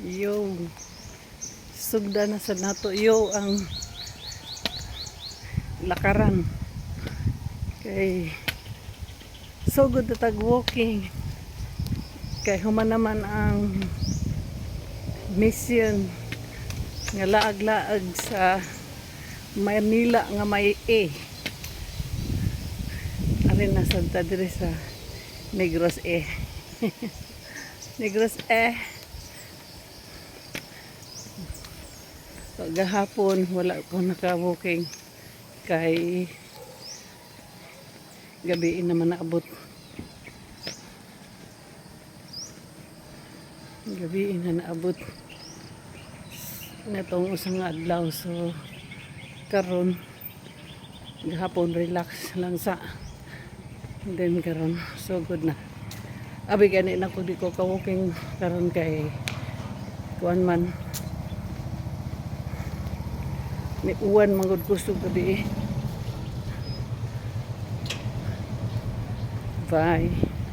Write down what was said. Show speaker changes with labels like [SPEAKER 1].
[SPEAKER 1] Yo, sugda na sa nato yo ang lakaran. Kay so good na tag walking. Kay human naman ang mission nga laag-laag sa Manila nga may Ari na Santa dire sa Negros Negros Gahapon wala ko naka-walking kay gabi naman naabot. Gabi na naabot natong usang adlaw, so karon gahapon relax lang sa, then karon so good na. Abi gani na ko di ko ka-walking karon kay kuan man may uwan manggod ko sa gabi. Bye.